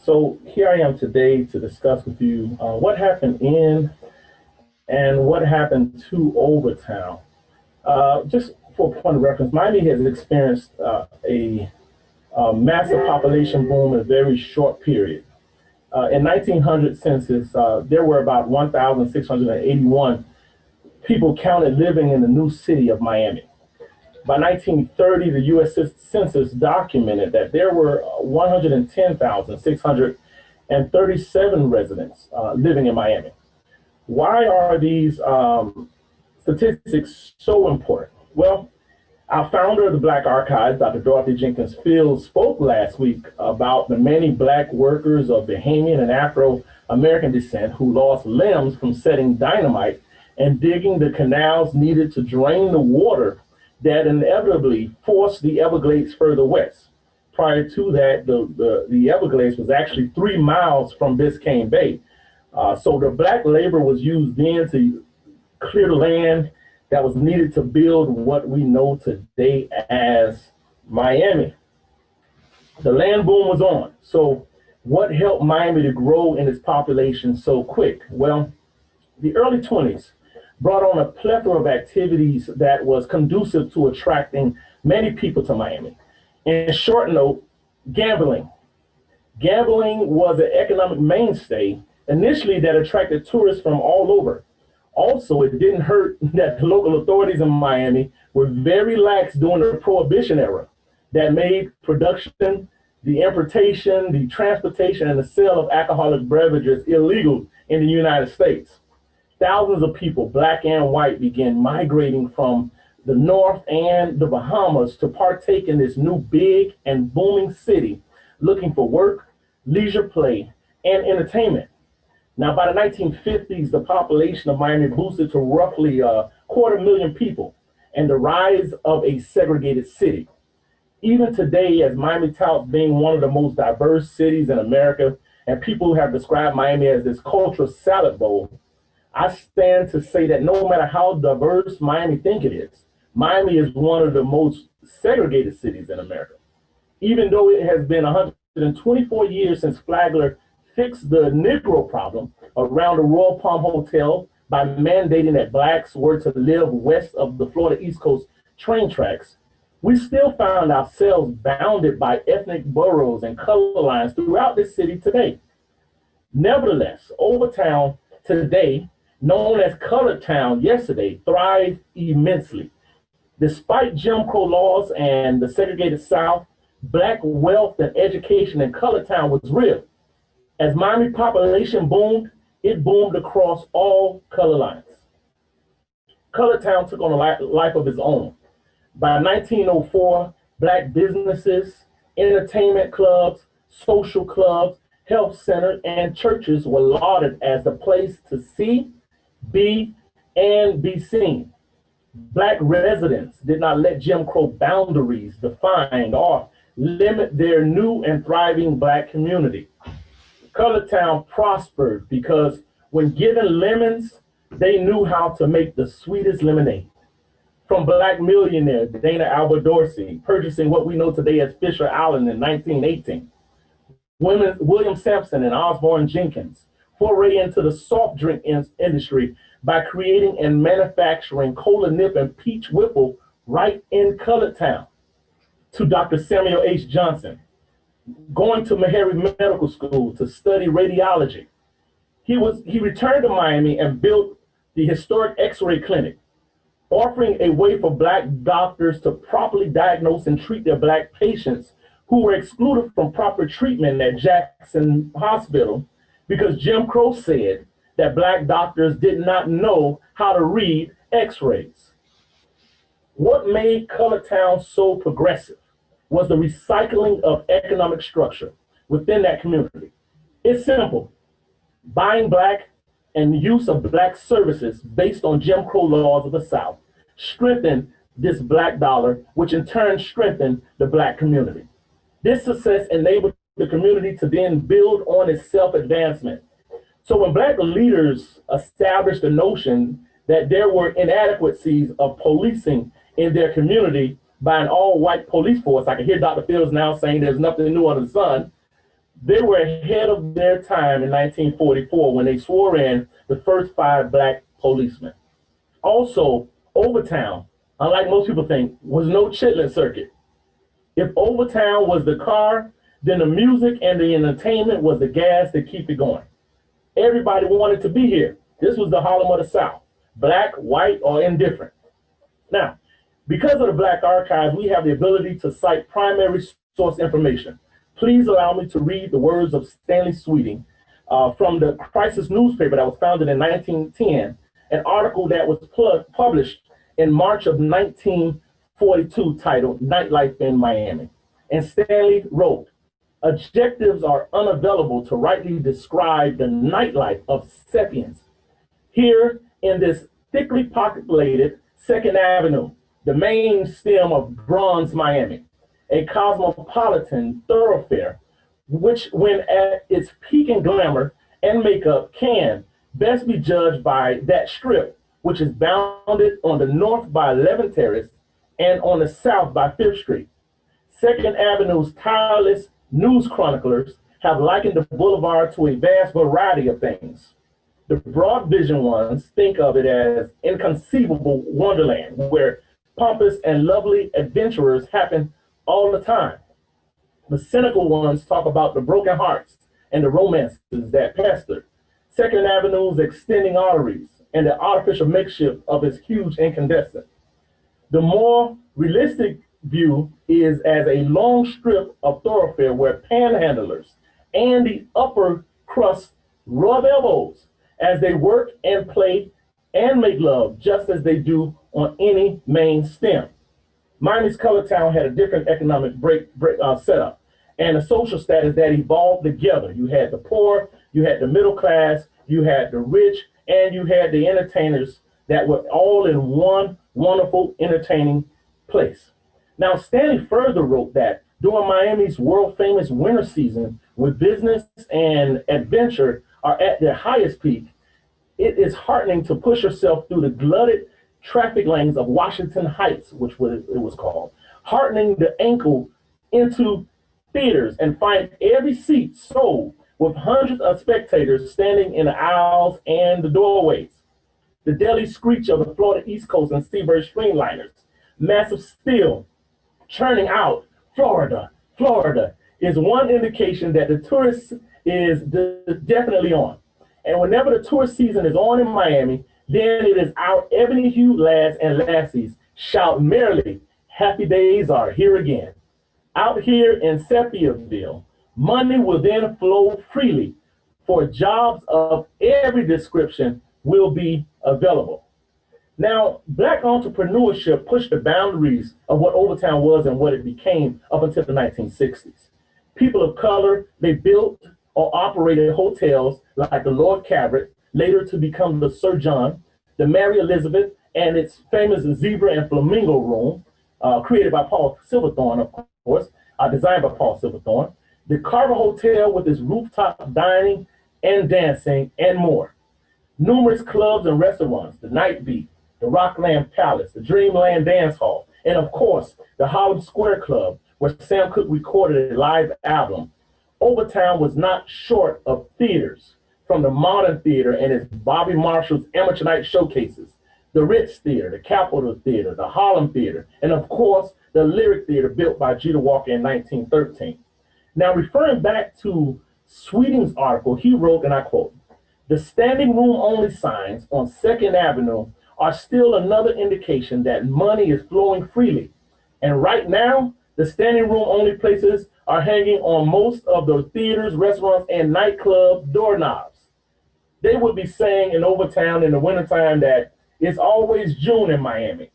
So here I am today to discuss with you what happened in and what happened to Overtown. Just for a point of reference, Miami has experienced a massive population boom in a very short period. In 1900 census, there were about 1,681 people counted living in the new city of Miami. By 1930, the U.S. Census documented that there were 110,637 residents living in Miami. Why are these statistics so important? Well, our founder of the Black Archives, Dr. Dorothy Jenkins Fields, spoke last week about the many Black workers of Bahamian and Afro-American descent who lost limbs from setting dynamite and digging the canals needed to drain the water that inevitably forced the Everglades further west. Prior to that, the Everglades was actually 3 miles from Biscayne Bay. So the Black labor was used then to clear the land that was needed to build what we know today as Miami. The land boom was on. So what helped Miami to grow in its population so quick? Well, the early 20s brought on a plethora of activities that was conducive to attracting many people to Miami. In short note, gambling. Gambling was an economic mainstay initially that attracted tourists from all over. Also, it didn't hurt that the local authorities in Miami were very lax during the Prohibition era that made production, the importation, the transportation, and the sale of alcoholic beverages illegal in the United States. Thousands of people, Black and white, began migrating from the North and the Bahamas to partake in this new big and booming city, looking for work, leisure play, and entertainment. Now, by the 1950s, the population of Miami boosted to roughly 250,000 people, and the rise of a segregated city. Even today, as Miami touts being one of the most diverse cities in America, and people have described Miami as this cultural salad bowl, I stand to say that no matter how diverse Miami think it is, Miami is one of the most segregated cities in America. Even though it has been 124 years since Flagler fixed the Negro problem around the Royal Palm Hotel by mandating that Blacks were to live west of the Florida East Coast train tracks, we still found ourselves bounded by ethnic boroughs and color lines throughout this city today. Nevertheless, Overtown today, known as Colored Town yesterday, thrived immensely. Despite Jim Crow laws and the segregated South, Black wealth and education in Colored Town was real. As Miami population boomed, it boomed across all color lines. Colored Town took on a life of its own. By 1904, Black businesses, entertainment clubs, social clubs, health centers, and churches were lauded as the place to see, be, and be seen. Black residents did not let Jim Crow boundaries define or limit their new and thriving Black community. Colored Town prospered because when given lemons, they knew how to make the sweetest lemonade. From Black millionaire Dana Albert Dorsey purchasing what we know today as Fisher Island in 1918, William Sampson and Osborne Jenkins foray into the soft drink industry by creating and manufacturing Cola Nip and Peach Whipple right in Colored Town, to Dr. Samuel H. Johnson, going to Meharry Medical School to study radiology. He returned to Miami and built the historic X-ray clinic, offering a way for Black doctors to properly diagnose and treat their Black patients who were excluded from proper treatment at Jackson Hospital because Jim Crow said that Black doctors did not know how to read X-rays. What made Colored Town so progressive was the recycling of economic structure within that community. It's simple. Buying Black and use of Black services based on Jim Crow laws of the South strengthened this Black dollar, which in turn strengthened the Black community. This success enabled the community to then build on its self-advancement. So when Black leaders established the notion that there were inadequacies of policing in their community by an all-white police force, I can hear Dr. Fields now saying there's nothing new under the sun, They were ahead of their time in 1944 when they swore in the first 5 black policemen. Also, Overtown, unlike most people think, was no Chitlin circuit. If Overtown was the car, then the music and the entertainment was the gas to keep it going. Everybody wanted to be here. This was the Harlem of the South, black, white, or indifferent. Now, because of the Black Archives, we have the ability to cite primary source information. Please allow me to read the words of Stanley Sweeting from the Crisis newspaper that was founded in 1910, an article that was published in March of 1942 titled Nightlife in Miami. And Stanley wrote, adjectives are unavailable to rightly describe the nightlife of Sapiens. Here in this thickly populated Second Avenue, the main stem of bronze Miami, a cosmopolitan thoroughfare, which when at its peak in glamour and makeup can best be judged by that strip, which is bounded on the north by 11th Terrace and on the south by 5th Street. Second Avenue's tireless news chroniclers have likened the boulevard to a vast variety of things. The broad vision ones think of it as inconceivable wonderland where pompous and lovely adventurers happen all the time. The cynical ones talk about the broken hearts and the romances that pester Second Avenue's extending arteries and the artificial makeshift of its huge incandescent. The more realistic view is as a long strip of thoroughfare where panhandlers and the upper crust rub elbows as they work and play and make love just as they do on any main stem. Miami's Color Town had a different economic setup and a social status that evolved together. You had the poor, you had the middle class, you had the rich, and you had the entertainers that were all in one wonderful, entertaining place. Now, Stanley further wrote that during Miami's world-famous winter season, when business and adventure are at their highest peak, it is heartening to push yourself through the glutted traffic lanes of Washington Heights, which it was called, heartening the ankle into theaters and find every seat sold with hundreds of spectators standing in the aisles and the doorways. The deli screech of the Florida East Coast and Seabird streamliners, massive steel churning out, Florida, Florida, is one indication that the tourist is definitely on. And whenever the tourist season is on in Miami, then it is our ebony-hued lads and lassies shout merrily, happy days are here again. Out here in Sepiaville, money will then flow freely, for jobs of every description will be available. Now, Black entrepreneurship pushed the boundaries of what Overtown was and what it became up until the 1960s. People of color, they built or operated hotels like the Lord Cabot, later to become the Sir John, the Mary Elizabeth, and its famous Zebra and Flamingo Room, created by Paul Silverthorne, of course, designed by Paul Silverthorne, the Carver Hotel with its rooftop dining and dancing and more. Numerous clubs and restaurants, the Night Beat, the Rockland Palace, the Dreamland Dance Hall, and of course, the Harlem Square Club, where Sam Cooke recorded a live album. Overtown was not short of theaters, from the Modern Theater and its Bobby Marshall's Amateur Night Showcases, the Ritz Theater, the Capitol Theater, the Harlem Theater, and of course, the Lyric Theater built by Jeter Walker in 1913. Now, referring back to Sweeting's article, he wrote, and I quote, "The standing room only signs on 2nd Avenue are still another indication that money is flowing freely. And right now, the standing room only places are hanging on most of the theaters, restaurants, and nightclub doorknobs." They would be saying in Overtown in the wintertime that it's always June in Miami.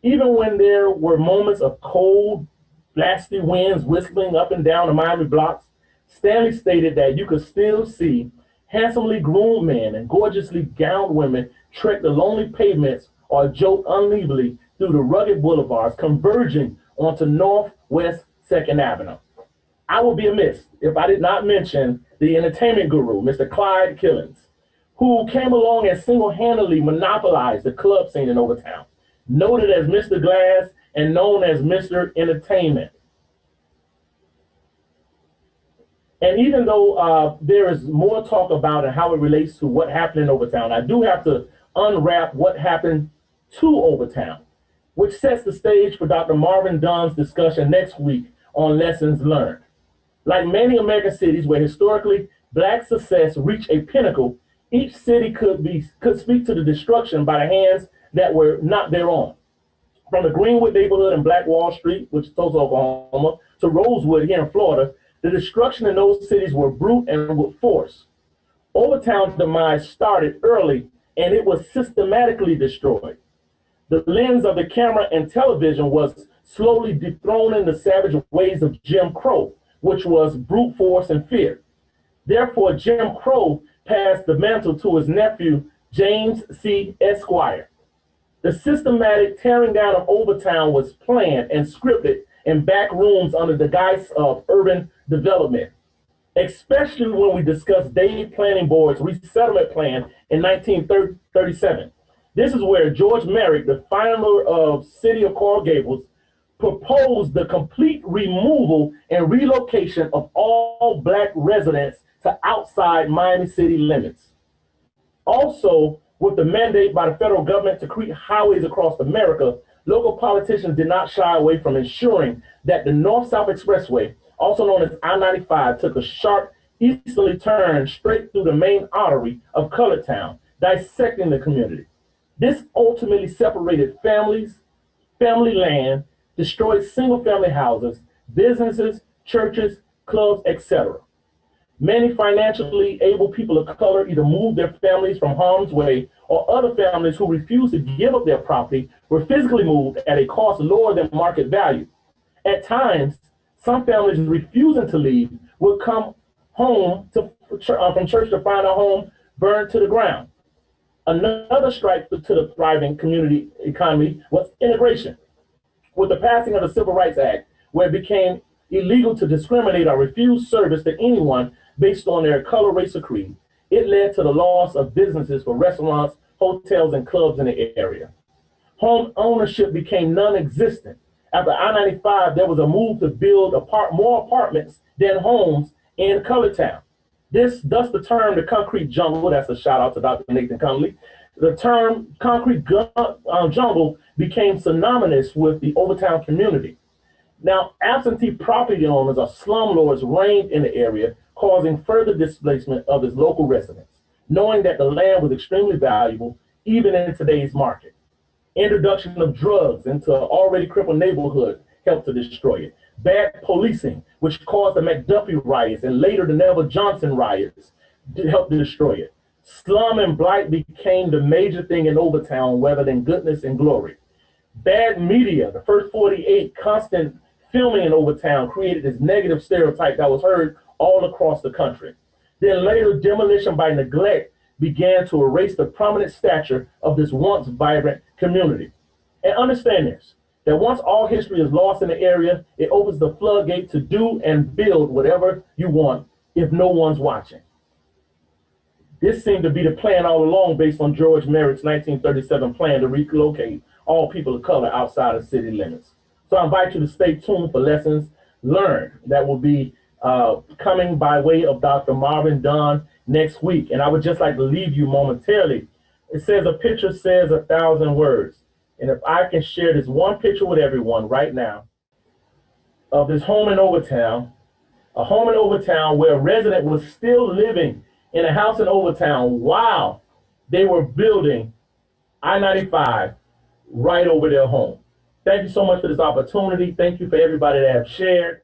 Even when there were moments of cold, blasty winds whistling up and down the Miami blocks, Stanley stated that you could still see handsomely groomed men and gorgeously gowned women trek the lonely pavements or jolt unevenly through the rugged boulevards converging onto Northwest 2nd Avenue. I would be amiss if I did not mention the entertainment guru, Mr. Clyde Killens, who came along and single-handedly monopolized the club scene in Overtown, noted as Mr. Glass and known as Mr. Entertainment. And even though there is more talk about and how it relates to what happened in Overtown, I do have to unwrap what happened to Overtown, which sets the stage for Dr. Marvin Dunn's discussion next week on lessons learned. Like many American cities where historically black success reached a pinnacle, each city could speak to the destruction by the hands that were not their own. From the Greenwood neighborhood in Black Wall Street, which is Tulsa, Oklahoma, to Rosewood here in Florida, the destruction in those cities were brute and with force. Overtown's demise started early and it was systematically destroyed. The lens of the camera and television was slowly dethroning the savage ways of Jim Crow, which was brute force and fear. Therefore, Jim Crow passed the mantle to his nephew, James C. Esquire. The systematic tearing down of Overtown was planned and scripted in back rooms under the guise of urban development, especially when we discussed Dade Planning Board's resettlement plan in 1937. This is where George Merrick, the founder of City of Coral Gables, proposed the complete removal and relocation of all black residents to outside Miami city limits. Also, with the mandate by the federal government to create highways across America, local politicians did not shy away from ensuring that the North-South Expressway, also known as I-95, took a sharp easterly turn straight through the main artery of Colored Town, dissecting the community. This ultimately separated families, family land, destroyed single-family houses, businesses, churches, clubs, etc. Many financially able people of color either moved their families from harm's way, or other families who refused to give up their property were physically moved at a cost lower than market value. At times, some families refusing to leave would come home from church to find a home burned to the ground. Another strike to the thriving community economy was immigration. With the passing of the Civil Rights Act, where it became illegal to discriminate or refuse service to anyone based on their color, race, or creed, it led to the loss of businesses for restaurants, hotels, and clubs in the area. Home ownership became non-existent. After I-95, there was a move to build more apartments than homes in Colored Town. Thus the term the concrete jungle, that's a shout out to Dr. Nathan Conley, the term concrete jungle became synonymous with the Overtown community. Now, absentee property owners or slumlords reigned in the area, causing further displacement of its local residents, knowing that the land was extremely valuable, even in today's market. Introduction of drugs into an already crippled neighborhood helped to destroy it. Bad policing, which caused the McDuffie riots and later the Neville Johnson riots, helped to destroy it. Slum and blight became the major thing in Overtown rather than goodness and glory. Bad media, the first 48 constant filming in Overtown created this negative stereotype that was heard all across the country. Then later, demolition by neglect began to erase the prominent stature of this once vibrant community. And understand this, that once all history is lost in the area, it opens the floodgate to do and build whatever you want if no one's watching. This seemed to be the plan all along based on George Merrick's 1937 plan to relocate all people of color outside of city limits. So I invite you to stay tuned for lessons learned that will be coming by way of Dr. Marvin Dunn next week. And I would just like to leave you momentarily. It says a picture says 1,000 words. And if I can share this one picture with everyone right now of this home in Overtown, a home in Overtown where a resident was still living in a house in Overtown while they were building I-95 right over their home. Thank you so much for this opportunity. Thank you for everybody that have shared.